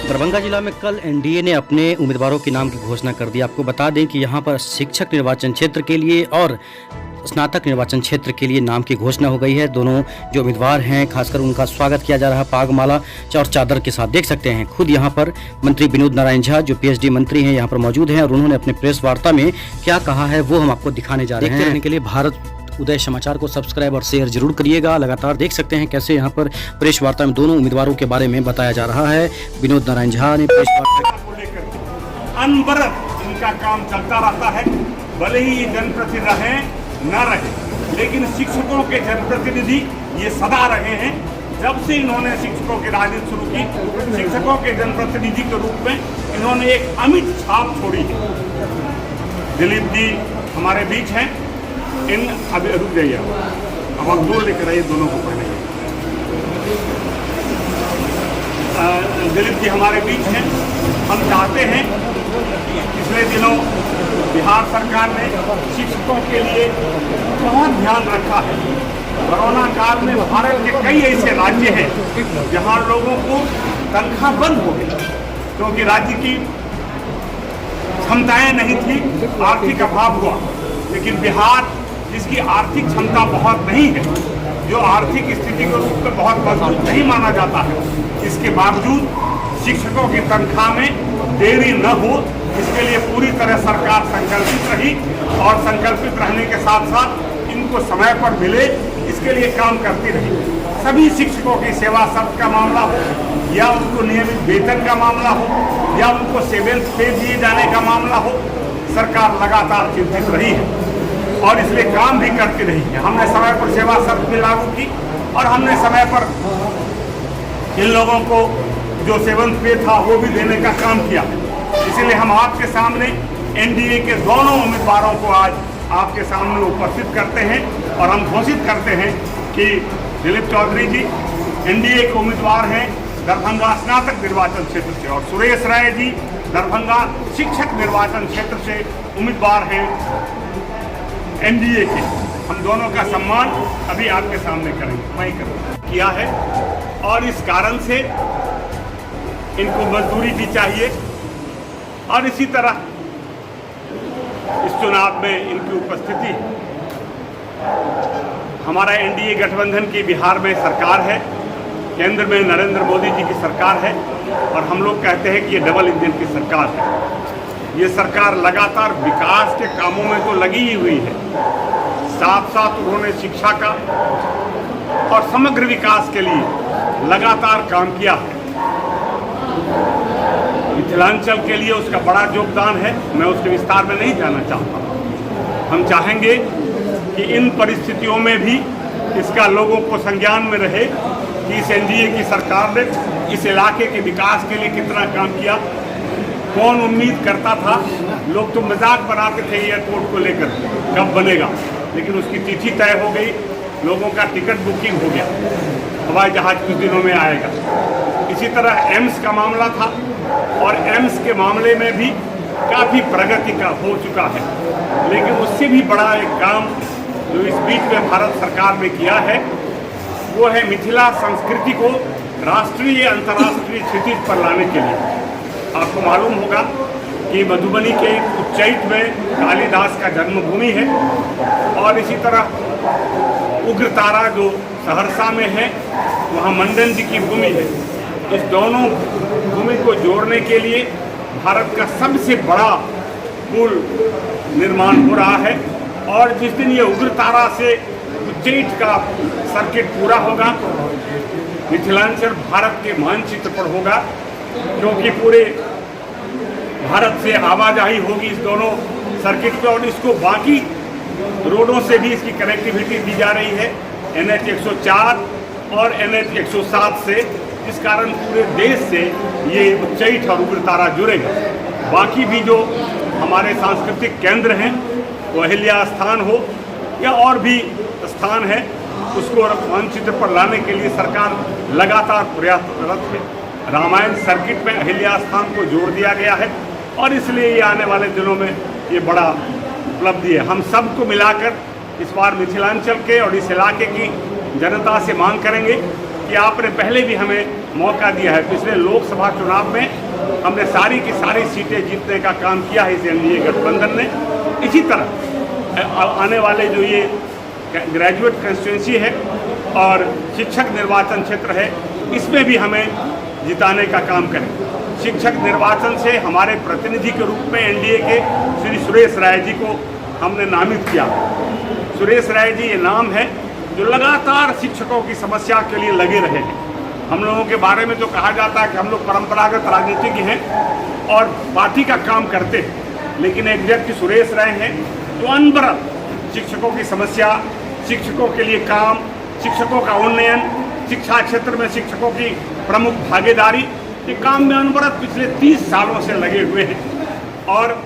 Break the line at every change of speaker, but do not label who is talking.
दरभंगा जिला में कल एनडीए ने अपने उम्मीदवारों के नाम की घोषणा कर दी। आपको बता दें कि यहां पर शिक्षक निर्वाचन क्षेत्र के लिए और स्नातक निर्वाचन क्षेत्र के लिए नाम की घोषणा हो गई है। दोनों जो उम्मीदवार हैं खासकर उनका स्वागत किया जा रहा है पागमाला और चादर के साथ। देख सकते हैं खुद यहां पर मंत्री विनोद नारायण झा जो पीएचडी मंत्री हैं यहां पर मौजूद हैं और उन्होंने अपने प्रेस वार्ता में क्या कहा है वो हम आपको दिखाने जा रहे हैं। देखते रहने के लिए भारत उदय समाचार को सब्सक्राइब और शेयर जरूर करिएगा। लगातार देख सकते हैं कैसे यहाँ पर प्रेस वार्ता में दोनों उम्मीदवारों के बारे में बताया जा रहा है। विनोद नारायण झा ने प्रेस वार्ता
को लेकर अनवरत इनका काम चलता रहता है। भले ही ये जनप्रतिनिधि रहे न रहे, लेकिन शिक्षकों के जनप्रतिनिधि ये सदा रहे हैं। जब से इन्होंने शिक्षकों की राजनीति शुरू की, शिक्षकों के जनप्रतिनिधि के रूप में इन्होंने एक अमिट छाप छोड़ी है। दिलीप जी हमारे बीच हैं। इन अभी रुक जाइए, अब आप दूर लेकर आइए दोनों को पहले। दिलीप जी हमारे बीच हैं। हम चाहते हैं कि पिछले दिनों बिहार सरकार ने शिक्षकों के लिए बहुत ध्यान रखा है। कोरोना काल में भारत के कई ऐसे राज्य हैं जहां लोगों को तनख्वाह बंद हो गई क्योंकि राज्य की क्षमताएं नहीं थी, आर्थिक अभाव हुआ। लेकिन बिहार जिसकी आर्थिक क्षमता बहुत नहीं है, जो आर्थिक स्थिति को रूप में बहुत मजबूत नहीं माना जाता है, इसके बावजूद शिक्षकों की तनख्वाह में देरी न हो इसके लिए पूरी तरह सरकार संकल्पित रही और संकल्पित रहने के साथ साथ इनको समय पर मिले इसके लिए काम करती रही। सभी शिक्षकों की सेवा शर्त का मामला हो या उनको नियमित वेतन का मामला हो या उनको सेवेंथ पे दिए जाने का मामला हो, सरकार लगातार चिंतित रही है और इसलिए काम भी करती रही है। हमने समय पर सेवा शर्त भी लागू की और हमने समय पर इन लोगों को जो सेवंथ पे था वो भी देने का काम किया। इसलिए हम आपके सामने एनडीए के दोनों उम्मीदवारों को आज आपके सामने उपस्थित करते हैं और हम घोषित करते हैं कि दिलीप चौधरी जी एनडीए के उम्मीदवार हैं दरभंगा स्नातक निर्वाचन क्षेत्र से और सुरेश राय जी दरभंगा शिक्षक निर्वाचन क्षेत्र से उम्मीदवार हैं एनडीए के। हम दोनों का सम्मान अभी आपके सामने करेंगे, मैं ही किया है और इस कारण से इनको मजदूरी भी चाहिए और इसी तरह इस चुनाव में इनकी उपस्थिति। हमारा एनडीए गठबंधन की बिहार में सरकार है, केंद्र में नरेंद्र मोदी जी की सरकार है और हम लोग कहते हैं कि ये डबल इंजन की सरकार है। ये सरकार लगातार विकास के कामों में तो लगी ही हुई है, साथ साथ उन्होंने शिक्षा का और समग्र विकास के लिए लगातार काम किया है। मिथिलांचल के लिए उसका बड़ा योगदान है, मैं उसके विस्तार में नहीं जाना चाहता। हम चाहेंगे कि इन परिस्थितियों में भी इसका लोगों को संज्ञान में रहे कि इस एनडीए की सरकार ने इस इलाके के विकास के लिए कितना काम किया। कौन उम्मीद करता था, लोग तो मजाक बनाते थे एयरपोर्ट को लेकर कब बनेगा, लेकिन उसकी तिथि तय हो गई, लोगों का टिकट बुकिंग हो गया, हवाई जहाज कुछ दिनों में आएगा। इसी तरह एम्स का मामला था और एम्स के मामले में भी काफ़ी प्रगति का हो चुका है। लेकिन उससे भी बड़ा एक काम जो इस बीच में भारत सरकार ने किया है वो है मिथिला संस्कृति को राष्ट्रीय अंतर्राष्ट्रीय क्षितिज पर लाने के लिए। आपको मालूम होगा कि मधुबनी के उच्चैठ में कालिदास का जन्मभूमि है और इसी तरह उग्रतारा जो सहरसा में है वहाँ मंडन जी की भूमि है। इस दोनों भूमि को जोड़ने के लिए भारत का सबसे बड़ा पुल निर्माण हो रहा है और जिस दिन ये उग्रतारा से उच्चैठ का सर्किट पूरा होगा, मिथिलांचल भारत के मानचित्र पर होगा क्योंकि पूरे भारत से आवाजाही होगी इस दोनों सर्किट पे और इसको बाकी रोडों से भी इसकी कनेक्टिविटी दी जा रही है NH 104 और NH 107 से, जिस कारण पूरे देश से ये उच्चैठ और उग्रतारा जुड़ेगा। बाकी भी जो हमारे सांस्कृतिक केंद्र हैं वो अहिल्या स्थान हो या और भी स्थान है उसको मानचित्र पर लाने के लिए सरकार लगातार प्रयासरत है। रामायण सर्किट में अहिल्या स्थान को जोड़ दिया गया है और इसलिए ये आने वाले दिनों में ये बड़ा उपलब्धि है। हम सबको मिलाकर इस बार मिथिलांचल के और इस इलाके की जनता से मांग करेंगे कि आपने पहले भी हमें मौका दिया है। पिछले लोकसभा चुनाव में हमने सारी की सारी सीटें जीतने का काम किया है इस एनडीए गठबंधन ने। इसी तरह आने वाले जो ये ग्रेजुएट कंस्टिट्यूंसी है और शिक्षक निर्वाचन क्षेत्र है, इसमें भी हमें जिताने का काम करें। शिक्षक निर्वाचन से हमारे प्रतिनिधि के रूप में एनडीए के श्री सुरेश राय जी को हमने नामित किया। सुरेश राय जी ये नाम है जो लगातार शिक्षकों की समस्या के लिए लगे रहे हैं। हम लोगों के बारे में तो कहा जाता है कि हम लोग परंपरागत राजनीतिज्ञ हैं और पार्टी का काम करते हैं, लेकिन एक व्यक्ति सुरेश राय हैं जो अनवरत शिक्षकों की समस्या, शिक्षकों के लिए काम, शिक्षकों का उन्नयन, शिक्षा क्षेत्र में शिक्षकों की प्रमुख भागीदारी, ये काम में अनवरत पिछले 30 सालों से लगे हुए हैं। और